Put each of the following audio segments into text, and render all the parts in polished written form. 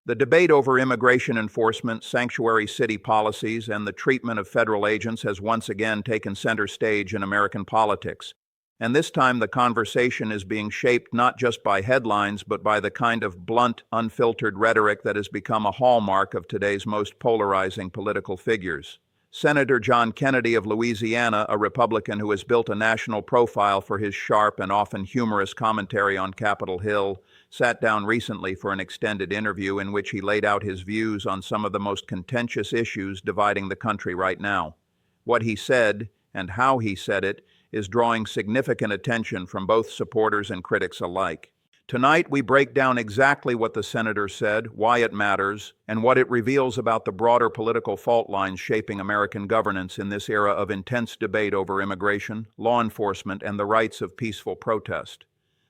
The debate over immigration enforcement, sanctuary city policies, and the treatment of federal agents has once again taken center stage in American politics. And this time the conversation is being shaped not just by headlines, but by the kind of blunt, unfiltered rhetoric that has become a hallmark of today's most polarizing political figures. Senator John Kennedy of Louisiana, a Republican who has built a national profile for his sharp and often humorous commentary on Capitol Hill, sat down recently for an extended interview in which he laid out his views on some of the most contentious issues dividing the country right now. What he said, and how he said it, is drawing significant attention from both supporters and critics alike. Tonight, we break down exactly what the senator said, why it matters, and what it reveals about the broader political fault lines shaping American governance in this era of intense debate over immigration, law enforcement, and the rights of peaceful protest.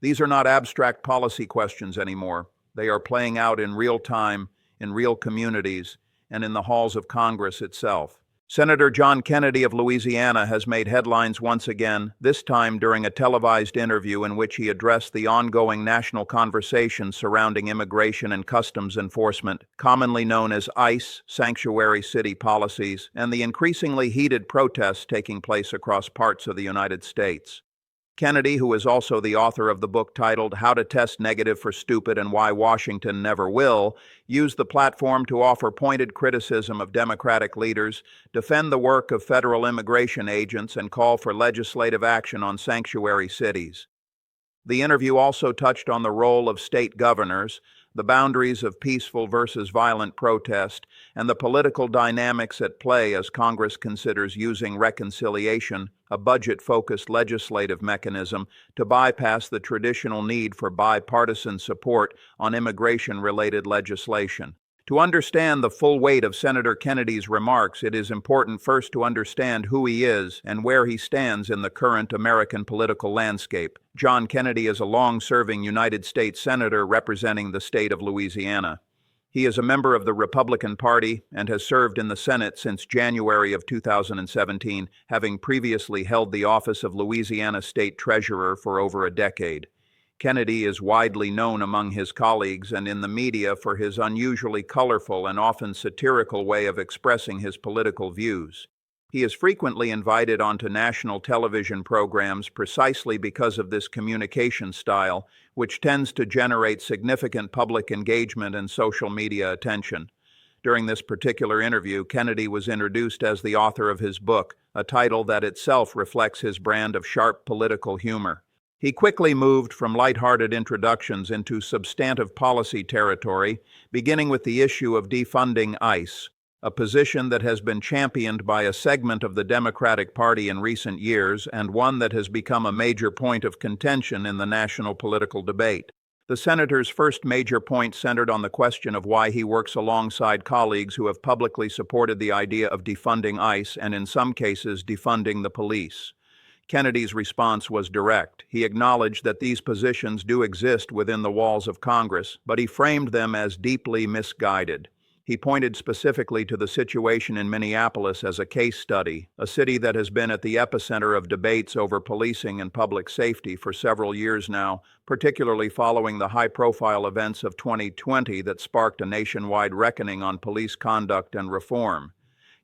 These are not abstract policy questions anymore. They are playing out in real time, in real communities, and in the halls of Congress itself. Senator John Kennedy of Louisiana has made headlines once again, this time during a televised interview in which he addressed the ongoing national conversation surrounding immigration and customs enforcement, commonly known as ICE, sanctuary city policies, and the increasingly heated protests taking place across parts of the United States. Kennedy, who is also the author of the book titled How to Test Negative for Stupid and Why Washington Never Will, used the platform to offer pointed criticism of Democratic leaders, defend the work of federal immigration agents, and call for legislative action on sanctuary cities. The interview also touched on the role of state governors, the boundaries of peaceful versus violent protest, and the political dynamics at play as Congress considers using reconciliation, a budget-focused legislative mechanism, to bypass the traditional need for bipartisan support on immigration-related legislation. To understand the full weight of Senator Kennedy's remarks, it is important first to understand who he is and where he stands in the current American political landscape. John Kennedy is a long-serving United States Senator representing the state of Louisiana. He is a member of the Republican Party and has served in the Senate since January of 2017, having previously held the office of Louisiana State Treasurer for over a decade. Kennedy is widely known among his colleagues and in the media for his unusually colorful and often satirical way of expressing his political views. He is frequently invited onto national television programs precisely because of this communication style, which tends to generate significant public engagement and social media attention. During this particular interview, Kennedy was introduced as the author of his book, a title that itself reflects his brand of sharp political humor. He quickly moved from lighthearted introductions into substantive policy territory, beginning with the issue of defunding ICE, a position that has been championed by a segment of the Democratic Party in recent years and one that has become a major point of contention in the national political debate. The senator's first major point centered on the question of why he works alongside colleagues who have publicly supported the idea of defunding ICE and, in some cases, defunding the police. Kennedy's response was direct. He acknowledged that these positions do exist within the walls of Congress, but he framed them as deeply misguided. He pointed specifically to the situation in Minneapolis as a case study, a city that has been at the epicenter of debates over policing and public safety for several years now, particularly following the high-profile events of 2020 that sparked a nationwide reckoning on police conduct and reform.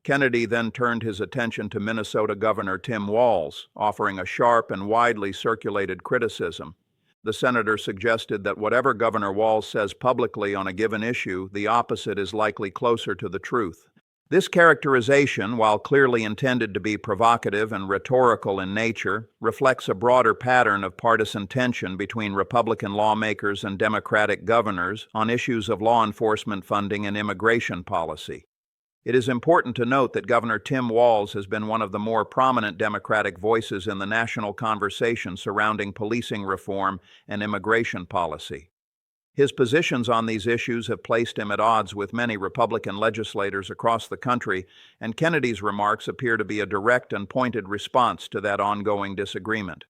Kennedy then turned his attention to Minnesota Governor Tim Walz, offering a sharp and widely circulated criticism. The senator suggested that whatever Governor Walz says publicly on a given issue, the opposite is likely closer to the truth. This characterization, while clearly intended to be provocative and rhetorical in nature, reflects a broader pattern of partisan tension between Republican lawmakers and Democratic governors on issues of law enforcement funding and immigration policy. It is important to note that Governor Tim Walz has been one of the more prominent Democratic voices in the national conversation surrounding policing reform and immigration policy. His positions on these issues have placed him at odds with many Republican legislators across the country, and Kennedy's remarks appear to be a direct and pointed response to that ongoing disagreement.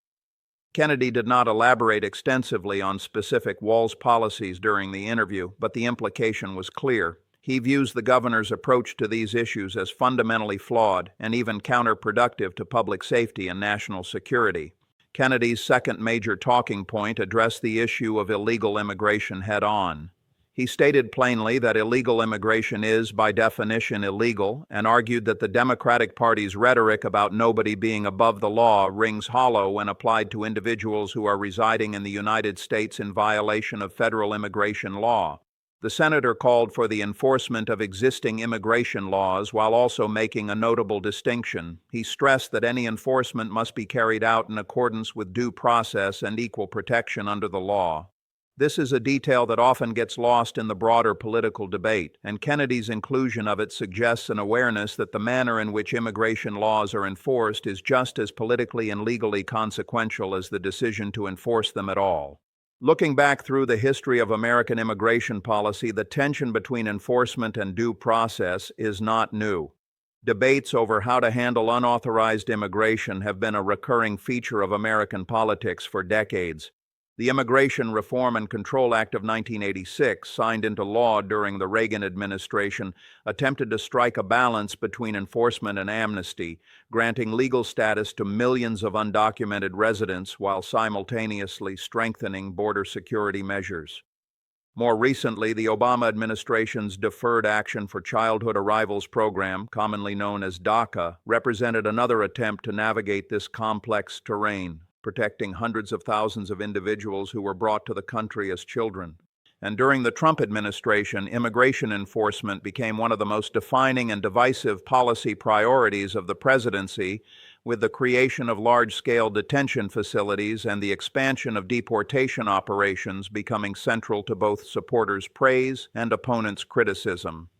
Kennedy did not elaborate extensively on specific Walz policies during the interview, but the implication was clear. He views the governor's approach to these issues as fundamentally flawed and even counterproductive to public safety and national security. Kennedy's second major talking point addressed the issue of illegal immigration head-on. He stated plainly that illegal immigration is, by definition, illegal, and argued that the Democratic Party's rhetoric about nobody being above the law rings hollow when applied to individuals who are residing in the United States in violation of federal immigration law. The senator called for the enforcement of existing immigration laws while also making a notable distinction. He stressed that any enforcement must be carried out in accordance with due process and equal protection under the law. This is a detail that often gets lost in the broader political debate, and Kennedy's inclusion of it suggests an awareness that the manner in which immigration laws are enforced is just as politically and legally consequential as the decision to enforce them at all. Looking back through the history of American immigration policy, the tension between enforcement and due process is not new. Debates over how to handle unauthorized immigration have been a recurring feature of American politics for decades. The Immigration Reform and Control Act of 1986, signed into law during the Reagan administration, attempted to strike a balance between enforcement and amnesty, granting legal status to millions of undocumented residents while simultaneously strengthening border security measures. More recently, the Obama administration's Deferred Action for Childhood Arrivals program, commonly known as DACA, represented another attempt to navigate this complex terrain, protecting hundreds of thousands of individuals who were brought to the country as children. And during the Trump administration, immigration enforcement became one of the most defining and divisive policy priorities of the presidency, with the creation of large-scale detention facilities and the expansion of deportation operations becoming central to both supporters' praise and opponents' criticism.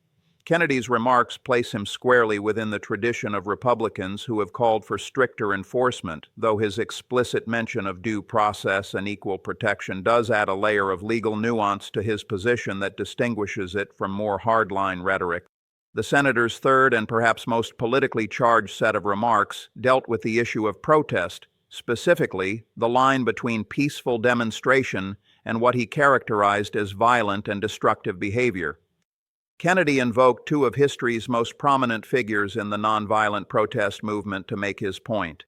Kennedy's remarks place him squarely within the tradition of Republicans who have called for stricter enforcement, though his explicit mention of due process and equal protection does add a layer of legal nuance to his position that distinguishes it from more hardline rhetoric. The senator's third and perhaps most politically charged set of remarks dealt with the issue of protest, specifically the line between peaceful demonstration and what he characterized as violent and destructive behavior. Kennedy invoked two of history's most prominent figures in the nonviolent protest movement to make his point.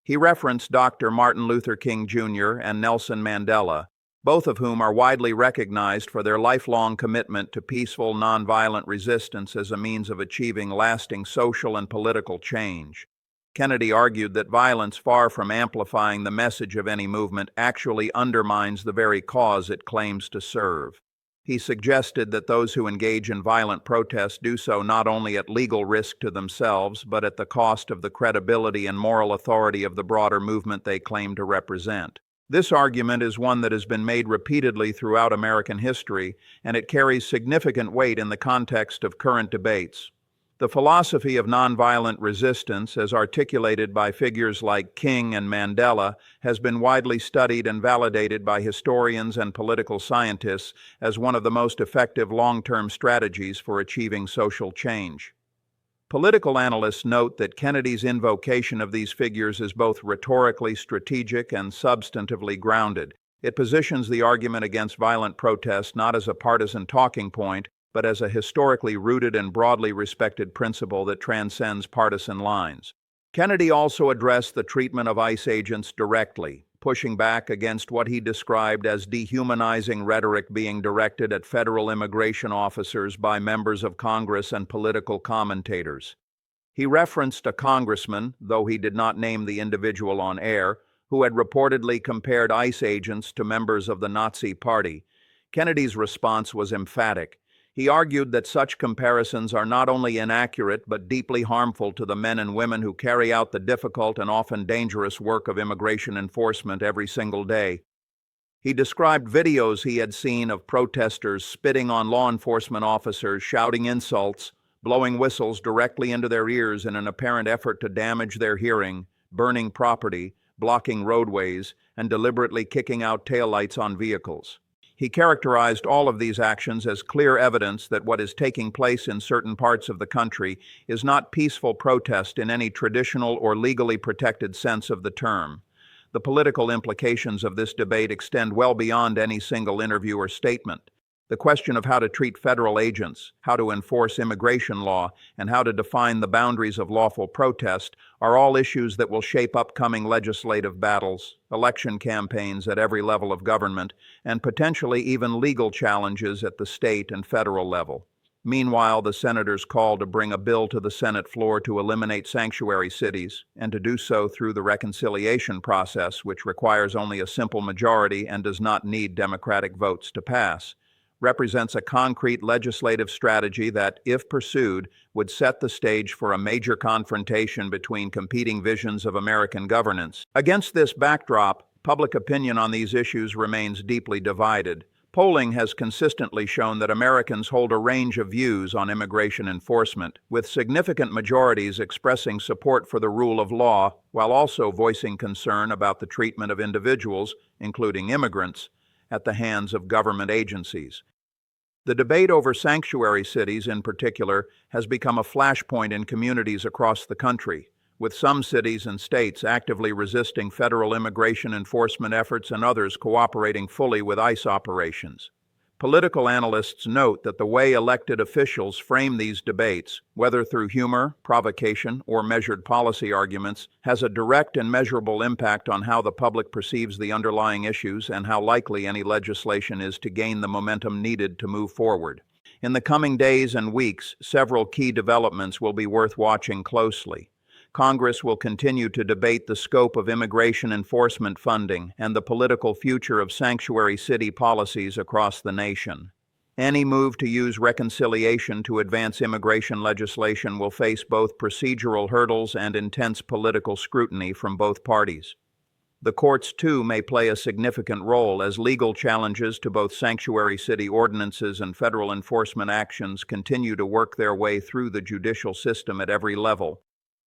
He referenced Dr. Martin Luther King Jr. and Nelson Mandela, both of whom are widely recognized for their lifelong commitment to peaceful, nonviolent resistance as a means of achieving lasting social and political change. Kennedy argued that violence, far from amplifying the message of any movement, actually undermines the very cause it claims to serve. He suggested that those who engage in violent protests do so not only at legal risk to themselves, but at the cost of the credibility and moral authority of the broader movement they claim to represent. This argument is one that has been made repeatedly throughout American history, and it carries significant weight in the context of current debates. The philosophy of nonviolent resistance, as articulated by figures like King and Mandela, has been widely studied and validated by historians and political scientists as one of the most effective long-term strategies for achieving social change. Political analysts note that Kennedy's invocation of these figures is both rhetorically strategic and substantively grounded. It positions the argument against violent protest not as a partisan talking point, but as a historically rooted and broadly respected principle that transcends partisan lines. Kennedy also addressed the treatment of ICE agents directly, pushing back against what he described as dehumanizing rhetoric being directed at federal immigration officers by members of Congress and political commentators. He referenced a congressman, though he did not name the individual on air, who had reportedly compared ICE agents to members of the Nazi Party. Kennedy's response was emphatic. He argued that such comparisons are not only inaccurate but deeply harmful to the men and women who carry out the difficult and often dangerous work of immigration enforcement every single day. He described videos he had seen of protesters spitting on law enforcement officers, shouting insults, blowing whistles directly into their ears in an apparent effort to damage their hearing, burning property, blocking roadways, and deliberately kicking out taillights on vehicles. He characterized all of these actions as clear evidence that what is taking place in certain parts of the country is not peaceful protest in any traditional or legally protected sense of the term. The political implications of this debate extend well beyond any single interview or statement. The question of how to treat federal agents, how to enforce immigration law, and how to define the boundaries of lawful protest are all issues that will shape upcoming legislative battles, election campaigns at every level of government, and potentially even legal challenges at the state and federal level. Meanwhile, the senators call to bring a bill to the Senate floor to eliminate sanctuary cities, and to do so through the reconciliation process, which requires only a simple majority and does not need Democratic votes to pass, represents a concrete legislative strategy that, if pursued, would set the stage for a major confrontation between competing visions of American governance. Against this backdrop, public opinion on these issues remains deeply divided. Polling has consistently shown that Americans hold a range of views on immigration enforcement, with significant majorities expressing support for the rule of law while also voicing concern about the treatment of individuals, including immigrants, at the hands of government agencies. The debate over sanctuary cities, in particular, has become a flashpoint in communities across the country, with some cities and states actively resisting federal immigration enforcement efforts and others cooperating fully with ICE operations. Political analysts note that the way elected officials frame these debates, whether through humor, provocation, or measured policy arguments, has a direct and measurable impact on how the public perceives the underlying issues and how likely any legislation is to gain the momentum needed to move forward. In the coming days and weeks, several key developments will be worth watching closely. Congress will continue to debate the scope of immigration enforcement funding and the political future of sanctuary city policies across the nation. Any move to use reconciliation to advance immigration legislation will face both procedural hurdles and intense political scrutiny from both parties. The courts, too, may play a significant role as legal challenges to both sanctuary city ordinances and federal enforcement actions continue to work their way through the judicial system at every level.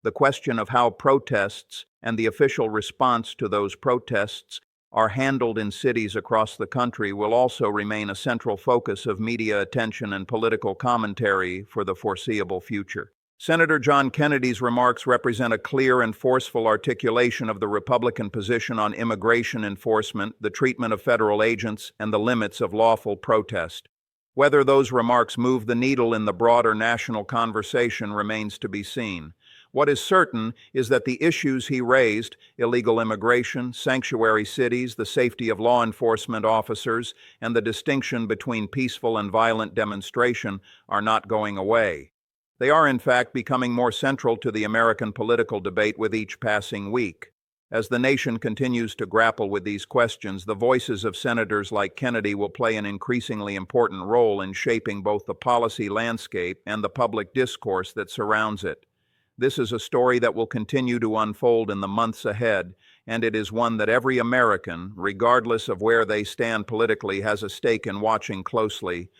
The question of how protests and the official response to those protests are handled in cities across the country will also remain a central focus of media attention and political commentary for the foreseeable future. Senator John Kennedy's remarks represent a clear and forceful articulation of the Republican position on immigration enforcement, the treatment of federal agents, and the limits of lawful protest. Whether those remarks move the needle in the broader national conversation remains to be seen. What is certain is that the issues he raised, illegal immigration, sanctuary cities, the safety of law enforcement officers, and the distinction between peaceful and violent demonstration, are not going away. They are, in fact, becoming more central to the American political debate with each passing week. As the nation continues to grapple with these questions, the voices of senators like Kennedy will play an increasingly important role in shaping both the policy landscape and the public discourse that surrounds it. This is a story that will continue to unfold in the months ahead, and it is one that every American, regardless of where they stand politically, has a stake in watching closely.